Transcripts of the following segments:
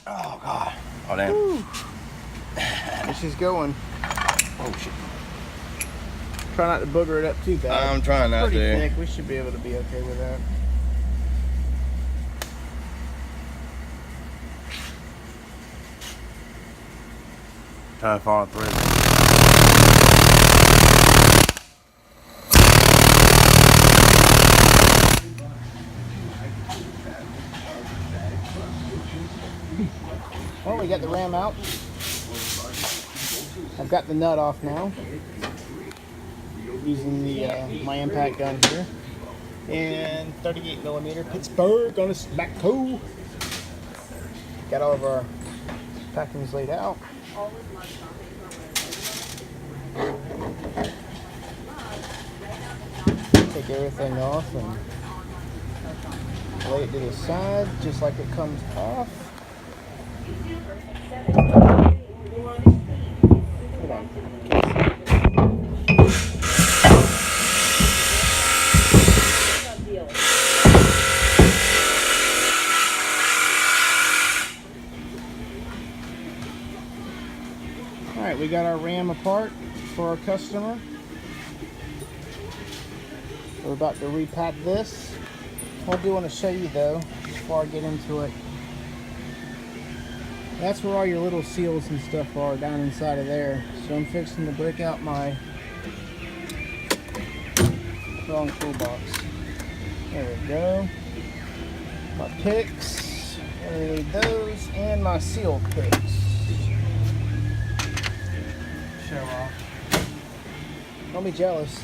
Oh, God. Oh, damn. There she's going. Oh, shit. Try not to booger it up too bad. I'm trying not to. Pretty thick. We should be able to be okay with that. Trying to follow through. Well, we got the ram out. I've got the nut off now. Using the my impact gun here. And 38 millimeter Pittsburgh on a back toe. Got all of our packings laid out. Take everything off and lay it to the side just like it comes off. Alright, we got our ram apart for our customer. We're about to repack this. I do want to show you though, before I get into it. That's where all your little seals and stuff are, down inside of there. So I'm fixing to break out my wrong toolbox. There we go. My picks, I need those, and my seal picks. Show off. Don't be jealous.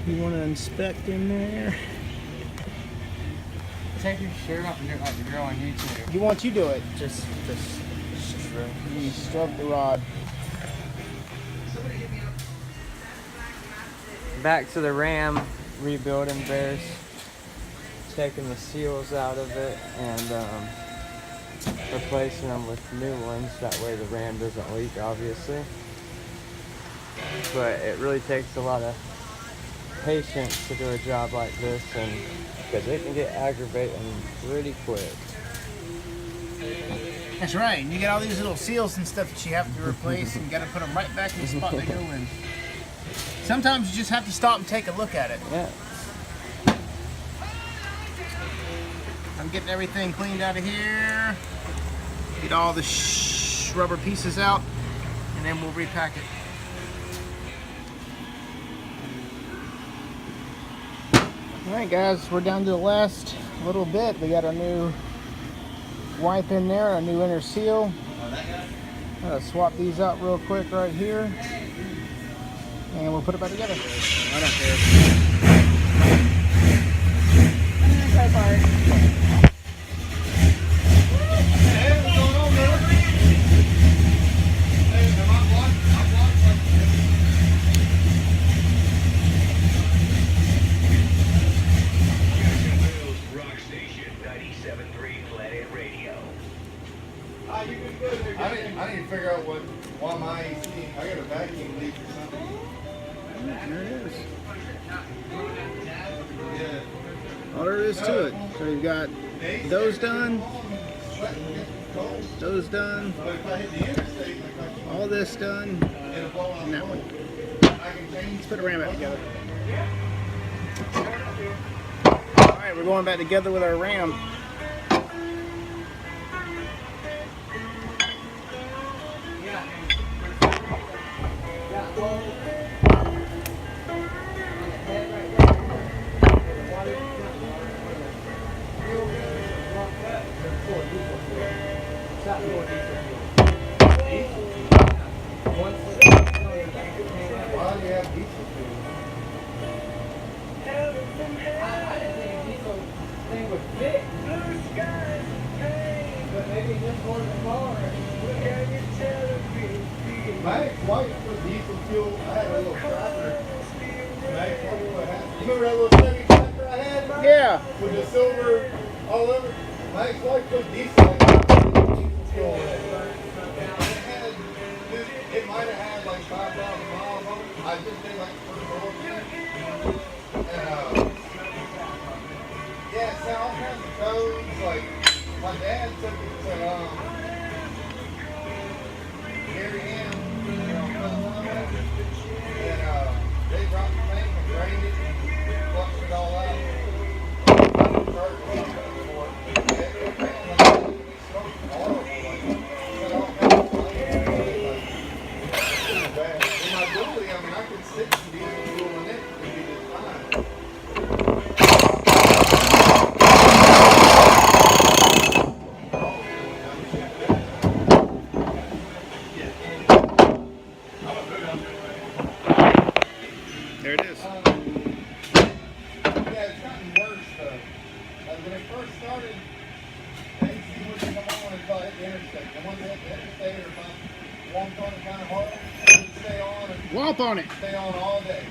You want to inspect in there? Take your shirt off and do it like the girl on YouTube. You want you do it. Just You stroke the rod. back to the ram, rebuilding bears, taking the seals out of it and replacing them with new ones. That way the ram doesn't leak, obviously. But it really takes a lot of patience to do a job like this, and because it can get aggravating pretty quick. That's right. And you got all these little seals and stuff that you have to replace, and you got to put them right back in the spot they go in. Sometimes you just have to stop and take a look at it. Yeah. I'm getting everything cleaned out of here. Get all the rubber pieces out, and then we'll repack it. Alright guys, we're down to the last little bit. We got our new wipe in there, our new inner seal. I'm gonna swap these out real quick right here, and we'll put it back together. I don't care. So far. I need to figure out why my AC, I got a vacuum leak or something. There it is. Yeah. All there is to it. So you've got those done, those done, all this done, and that one. Let's put a ram back together. Alright, we're going back together with our ram. My ex-wife put diesel fuel. I had a little tractor. My ex-wife, what happened? You remember that little Chevy tractor I had? Yeah. With the silver all over. My ex-wife put diesel fuel in it. It might have had like 5,000 miles on it. I just did like put it all in. And yeah, it sound all kinds of codes like My dad took it to Gary Ham, and they dropped the tank and drained it and flushed it all out. Started running for it. It found like it smoked horrible, like set all kinds of flames. It was bad. In my dually, I mean, I could stick some diesel fuel in it and be just fine. There it is. Yeah, it's gotten worse though. When it first started, they would come on until it hit the interstate. The ones that hit the interstate are about one ton kind of hard. It would stay on and Womp on it. stay on all day.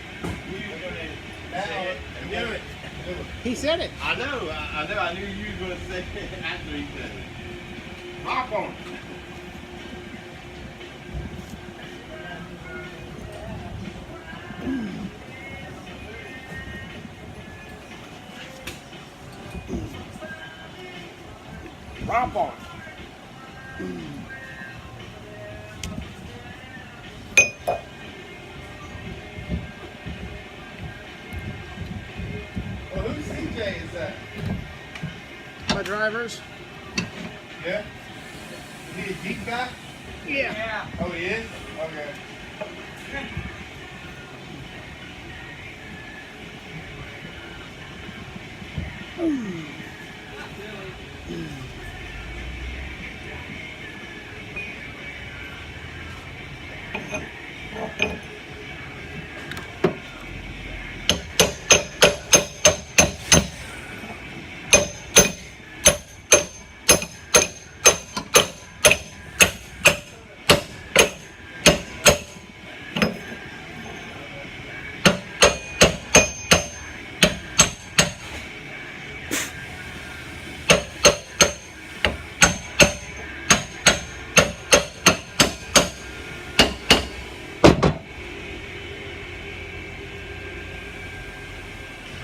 Now, Do it. He said it. I know. I knew you were going to say it after he said it. Hop on it. Hop on it. well, whose CJ is that? My drivers. Yeah? Is he a Jeep guy? Yeah. Oh, he is? Okay.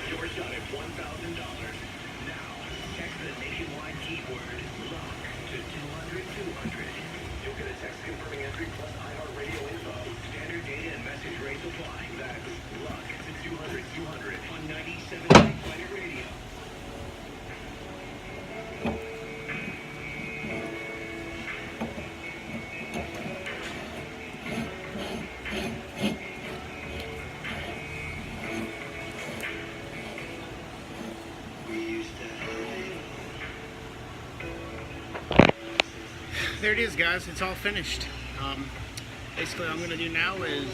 Your shot at $1,000. Now, text the nationwide keyword LUCK to 200-200. You'll get a text confirming entry plus iHeartRadio info. Standard data and message rates apply. That's LUCK to 200-200 on 97 Planet Radio. There it is, guys. It's all finished. Basically, all I'm going to do now is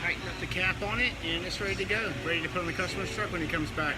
tighten up the cap on it, and it's ready to go. Ready to put on the customer's truck when he comes back.